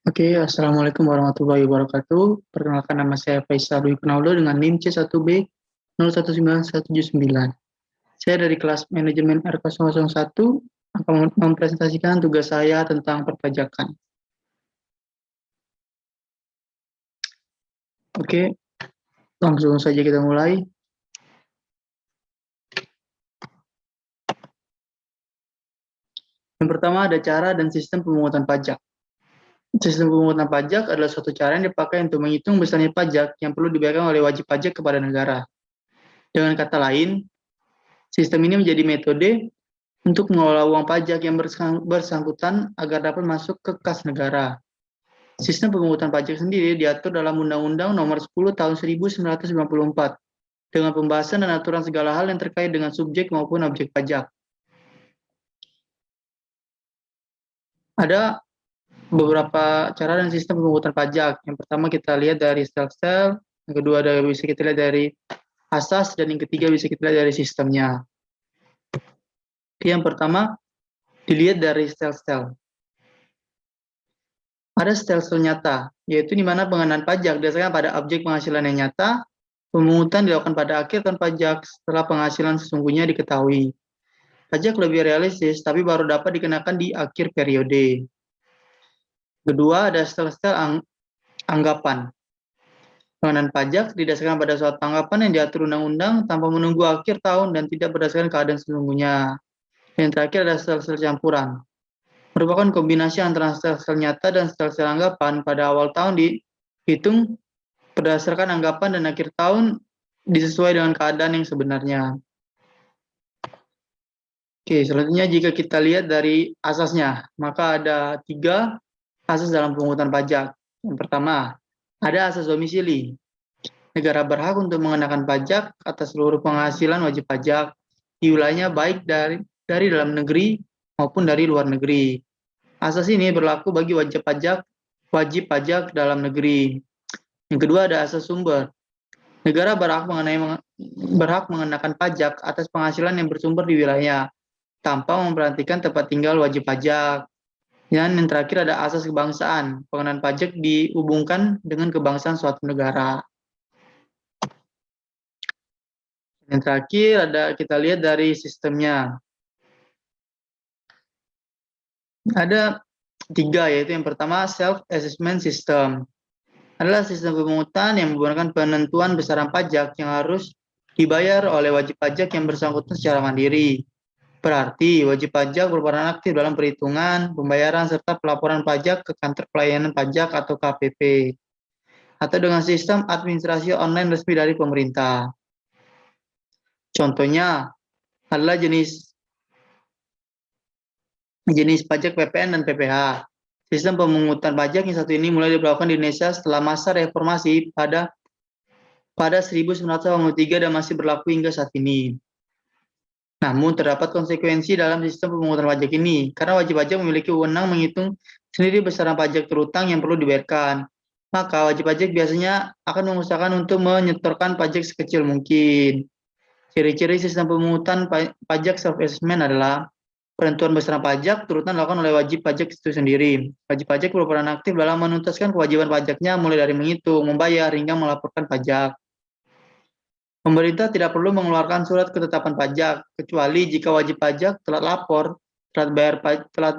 Oke, Assalamualaikum warahmatullahi wabarakatuh. Perkenalkan, nama saya Faisal Dwi Purnawulo dengan NIM C1B 019179. Saya dari kelas manajemen R001 akan mempresentasikan tugas saya tentang perpajakan. Oke, langsung saja kita mulai. Yang pertama ada cara dan sistem pemungutan pajak. Sistem pemungutan pajak adalah suatu cara yang dipakai untuk menghitung besarnya pajak yang perlu dibayarkan oleh wajib pajak kepada negara. Dengan kata lain, sistem ini menjadi metode untuk mengelola uang pajak yang bersangkutan agar dapat masuk ke kas negara. Sistem pemungutan pajak sendiri diatur dalam Undang-Undang Nomor 10 Tahun 1994 dengan pembahasan dan aturan segala hal yang terkait dengan subjek maupun objek pajak. Ada beberapa cara dan sistem pemungutan pajak. Yang pertama kita lihat dari sel-sel, yang kedua bisa kita lihat dari asas, dan yang ketiga bisa kita lihat dari sistemnya. Yang pertama dilihat dari sel-sel. Ada sel-sel nyata, yaitu di mana pengenaan pajak didasarkan pada objek penghasilan yang nyata. Pemungutan dilakukan pada akhir tahun pajak setelah penghasilan sesungguhnya diketahui. Pajak lebih realistis, tapi baru dapat dikenakan di akhir periode. Kedua, ada sel-sel anggapan. Pengenaan pajak didasarkan pada suatu anggapan yang diatur undang-undang tanpa menunggu akhir tahun dan tidak berdasarkan keadaan sesungguhnya. Yang terakhir ada sel-sel campuran. Merupakan kombinasi antara sel-sel nyata dan sel-sel anggapan. Pada awal tahun dihitung berdasarkan anggapan dan akhir tahun disesuai dengan keadaan yang sebenarnya. Oke, selanjutnya jika kita lihat dari asasnya, maka ada 3 asas dalam pemungutan pajak. Yang pertama, ada asas domisili. Negara berhak untuk mengenakan pajak atas seluruh penghasilan wajib pajak di wilayahnya, baik dari dalam negeri maupun dari luar negeri. Asas ini berlaku bagi wajib pajak dalam negeri. Yang kedua ada asas sumber. Negara berhak mengenakan pajak atas penghasilan yang bersumber di wilayahnya tanpa memperhatikan tempat tinggal wajib pajak. Dan yang terakhir ada asas kebangsaan. Pengenaan pajak dihubungkan dengan kebangsaan suatu negara. Yang terakhir ada kita lihat dari sistemnya. Ada 3, yaitu yang pertama self-assessment system. Adalah sistem pemungutan yang menggunakan penentuan besaran pajak yang harus dibayar oleh wajib pajak yang bersangkutan secara mandiri. Berarti wajib pajak berperan aktif dalam perhitungan, pembayaran, serta pelaporan pajak ke kantor pelayanan pajak atau KPP. Atau dengan sistem administrasi online resmi dari pemerintah. Contohnya adalah jenis pajak PPN dan PPH. Sistem pemungutan pajak yang satu ini mulai diberlakukan di Indonesia setelah masa reformasi pada 1983 dan masih berlaku hingga saat ini. Namun terdapat konsekuensi dalam sistem pemungutan pajak ini, karena wajib pajak memiliki wewenang menghitung sendiri besaran pajak terutang yang perlu dibayarkan. Maka wajib pajak biasanya akan mengusahakan untuk menyetorkan pajak sekecil mungkin. Ciri-ciri sistem pemungutan pajak self-assessment adalah penentuan besaran pajak terutama dilakukan oleh wajib pajak itu sendiri. Wajib pajak berperan aktif dalam menuntaskan kewajiban pajaknya mulai dari menghitung, membayar, hingga melaporkan pajak. Pemerintah tidak perlu mengeluarkan surat ketetapan pajak, kecuali jika wajib pajak telat lapor, telat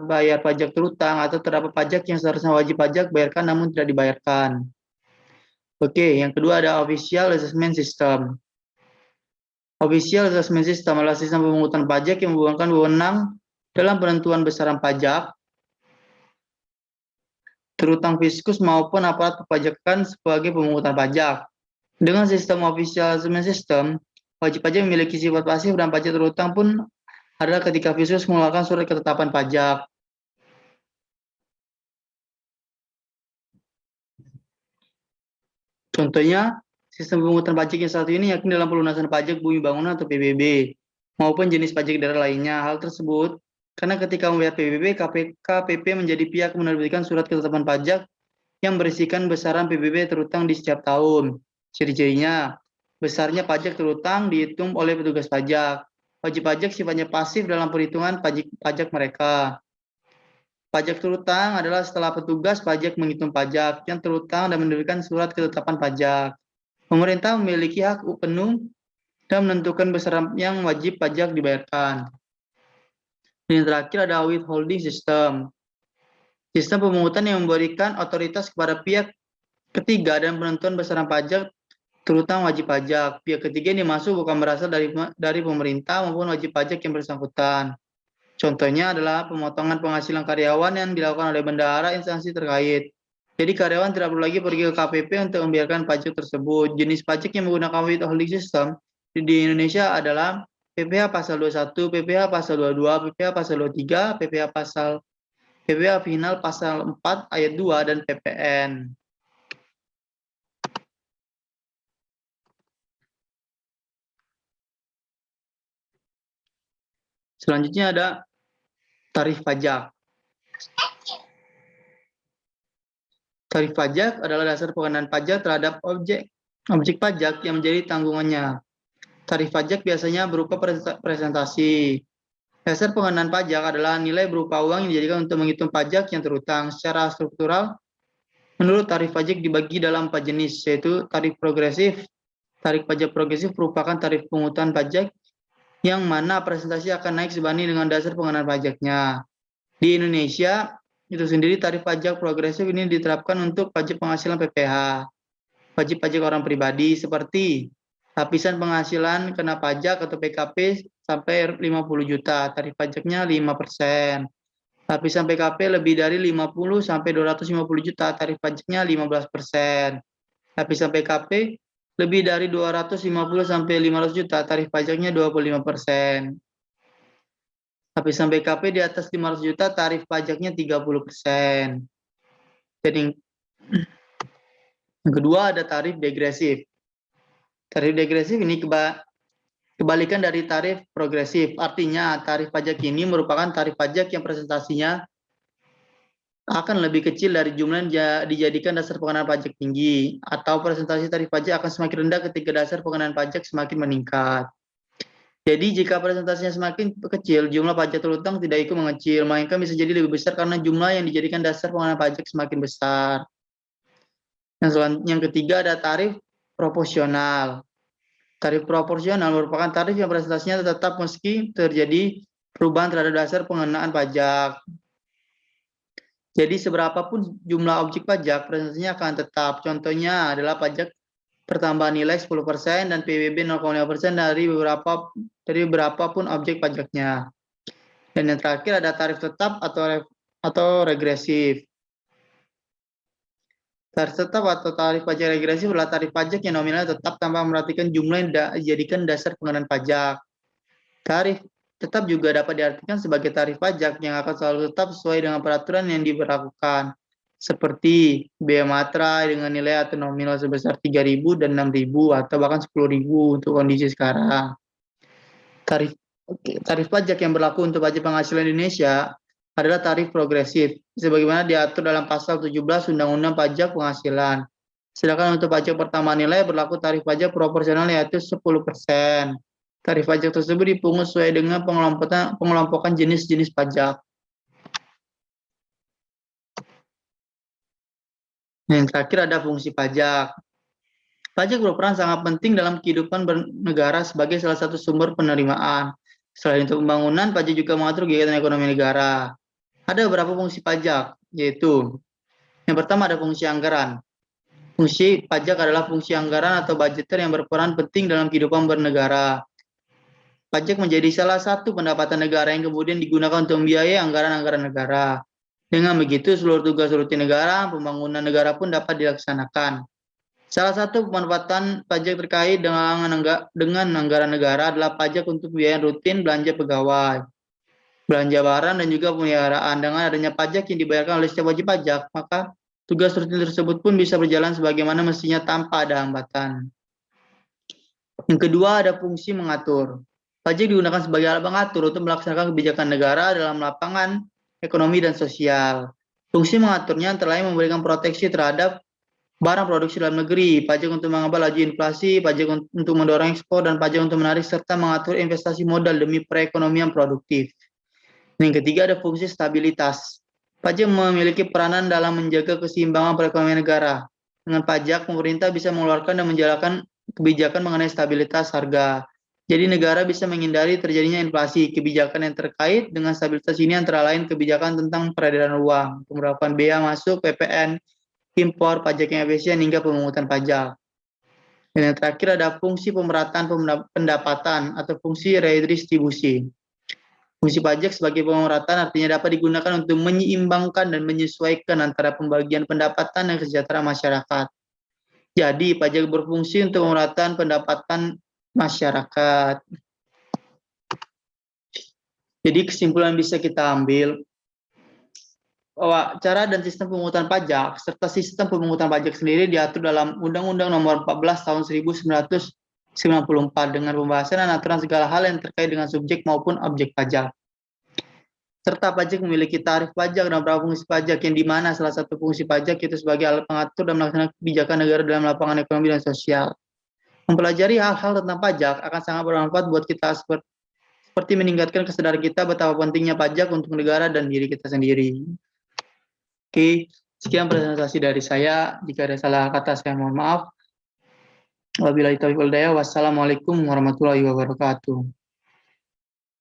bayar pajak terutang, atau terdapat pajak yang seharusnya wajib pajak bayarkan namun tidak dibayarkan. Oke, yang kedua ada official assessment system. Official assessment system adalah sistem pemungutan pajak yang menggunakan wewenang dalam penentuan besaran pajak, terutang fiskus maupun aparat perpajakan sebagai pemungutan pajak. Dengan sistem official assessment system, wajib pajak memiliki sifat pasif dan pajak terutang pun adalah ketika fiskus mengeluarkan surat ketetapan pajak. Contohnya, sistem pemungutan pajak yang satu ini yakni dalam pelunasan pajak bumi bangunan atau PBB, maupun jenis pajak daerah lainnya. Hal tersebut karena ketika membayar PBB, KPP menjadi pihak menerbitkan surat ketetapan pajak yang berisikan besaran PBB terutang di setiap tahun. Ciri-cirinya, besarnya pajak terutang dihitung oleh petugas pajak. Wajib pajak sifatnya pasif dalam perhitungan pajak mereka. Pajak terutang adalah setelah petugas pajak menghitung pajak yang terutang dan menerbitkan surat ketetapan pajak. Pemerintah memiliki hak penuh dan menentukan besaran yang wajib pajak dibayarkan. Dan yang terakhir ada withholding system. Sistem pemungutan yang memberikan otoritas kepada pihak ketiga dan penentuan besaran pajak terutang wajib pajak. Pihak ketiga ini masuk bukan berasal dari pemerintah maupun wajib pajak yang bersangkutan. Contohnya adalah pemotongan penghasilan karyawan yang dilakukan oleh bendahara instansi terkait. Jadi karyawan tidak perlu lagi pergi ke KPP untuk membiarkan pajak tersebut. Jenis pajak yang menggunakan withholding system di Indonesia adalah PPh pasal 21, PPh pasal 22, PPh pasal 23, PPh final pasal 4 ayat 2 dan PPN. Selanjutnya ada tarif pajak. Tarif pajak adalah dasar pengenaan pajak terhadap objek pajak yang menjadi tanggungannya. Tarif pajak biasanya berupa presentasi. Dasar pengenaan pajak adalah nilai berupa uang yang dijadikan untuk menghitung pajak yang terutang. Secara struktural, menurut tarif pajak dibagi dalam 4 jenis, yaitu tarif progresif. Tarif pajak progresif merupakan tarif pungutan pajak yang mana presentasi akan naik sebanding dengan dasar pengenaan pajaknya. Di Indonesia, itu sendiri tarif pajak progresif ini diterapkan untuk pajak penghasilan PPh, wajib pajak orang pribadi seperti lapisan penghasilan kena pajak atau PKP sampai 50 juta, tarif pajaknya 5%. Lapisan PKP lebih dari 50 sampai 250 juta, tarif pajaknya 15%. Lapisan PKP lebih dari 250 sampai 500 juta, tarif pajaknya 25%. Lapisan BKP di atas 500 juta, tarif pajaknya 30%. Jadi yang kedua ada tarif degresif. Tarif degresif ini kebalikan dari tarif progresif. Artinya tarif pajak ini merupakan tarif pajak yang presentasinya akan lebih kecil dari jumlah yang dijadikan dasar pengenaan pajak tinggi, atau presentasi tarif pajak akan semakin rendah ketika dasar pengenaan pajak semakin meningkat. Jadi jika presentasinya semakin kecil, jumlah pajak terutang tidak ikut mengecil, melainkan bisa jadi lebih besar karena jumlah yang dijadikan dasar pengenaan pajak semakin besar. Yang ketiga ada tarif proporsional. Tarif proporsional merupakan tarif yang presentasinya tetap meski terjadi perubahan terhadap dasar pengenaan pajak. Jadi seberapapun jumlah objek pajak, presentasinya akan tetap. Contohnya adalah pajak pertambahan nilai 10% dan PBB 0,5% dari berapapun objek pajaknya. Dan yang terakhir ada tarif tetap atau regresif. Tarif tetap atau tarif pajak regresif adalah tarif pajak yang nominalnya tetap tanpa memperhatikan jumlah yang dijadikan dasar pengenaan pajak. Tarif tetap juga dapat diartikan sebagai tarif pajak yang akan selalu tetap sesuai dengan peraturan yang diberlakukan, seperti bea materai dengan nilai atau nominal sebesar 3.000 dan 6.000 atau bahkan 10.000 untuk kondisi sekarang. Tarif pajak yang berlaku untuk pajak penghasilan Indonesia adalah tarif progresif, sebagaimana diatur dalam pasal 17 Undang-Undang Pajak Penghasilan. Sedangkan untuk pajak pertambahan nilai berlaku tarif pajak proporsional yaitu 10%. Tarif pajak tersebut dipungut sesuai dengan pengelompokan jenis-jenis pajak. Yang terakhir ada fungsi pajak. Pajak berperan sangat penting dalam kehidupan bernegara sebagai salah satu sumber penerimaan. Selain untuk pembangunan, pajak juga mengatur kegiatan ekonomi negara. Ada beberapa fungsi pajak, yaitu yang pertama ada fungsi anggaran. Fungsi pajak adalah fungsi anggaran atau budgeter yang berperan penting dalam kehidupan bernegara. Pajak menjadi salah satu pendapatan negara yang kemudian digunakan untuk membiayai anggaran-anggaran negara. Dengan begitu, seluruh tugas rutin negara, pembangunan negara pun dapat dilaksanakan. Salah satu pemanfaatan pajak terkait dengan anggaran negara adalah pajak untuk biaya rutin belanja pegawai, belanja barang, dan juga pemeliharaan. Dengan adanya pajak yang dibayarkan oleh setiap wajib pajak, maka tugas rutin tersebut pun bisa berjalan sebagaimana mestinya tanpa ada hambatan. Yang kedua ada fungsi mengatur. Pajak digunakan sebagai alat pengatur untuk melaksanakan kebijakan negara dalam lapangan ekonomi dan sosial. Fungsi mengaturnya antara lain memberikan proteksi terhadap barang produksi dalam negeri, pajak untuk menghambat laju inflasi, pajak untuk mendorong ekspor, dan pajak untuk menarik serta mengatur investasi modal demi perekonomian produktif. Yang ketiga ada fungsi stabilitas. Pajak memiliki peranan dalam menjaga keseimbangan perekonomian negara. Dengan pajak, pemerintah bisa mengeluarkan dan menjalankan kebijakan mengenai stabilitas harga. Jadi negara bisa menghindari terjadinya inflasi. Kebijakan yang terkait dengan stabilitas ini antara lain kebijakan tentang peredaran uang, pemberlakuan bea masuk, PPN, impor, pajak yang efisien, hingga pemungutan pajak. Dan yang terakhir ada fungsi pemerataan pendapatan atau fungsi redistribusi. Fungsi pajak sebagai pemerataan artinya dapat digunakan untuk menyeimbangkan dan menyesuaikan antara pembagian pendapatan dan kesejahteraan masyarakat. Jadi, pajak berfungsi untuk pemerataan pendapatan masyarakat. Jadi, kesimpulan bisa kita ambil bahwa cara dan sistem pemungutan pajak serta sistem pemungutan pajak sendiri diatur dalam Undang-Undang Nomor 14 Tahun 1994 dengan pembahasan dan aturan segala hal yang terkait dengan subjek maupun objek pajak. Serta pajak memiliki tarif pajak dan beberapa fungsi pajak yang dimana salah satu fungsi pajak itu sebagai alat pengatur dan melaksanakan kebijakan negara dalam lapangan ekonomi dan sosial. Mempelajari hal-hal tentang pajak akan sangat bermanfaat buat kita seperti meningkatkan kesadaran kita betapa pentingnya pajak untuk negara dan diri kita sendiri. Oke, sekian presentasi dari saya. Jika ada salah kata saya mohon maaf. Wabillahi taufiq wal hidayah. Wassalamualaikum warahmatullahi wabarakatuh.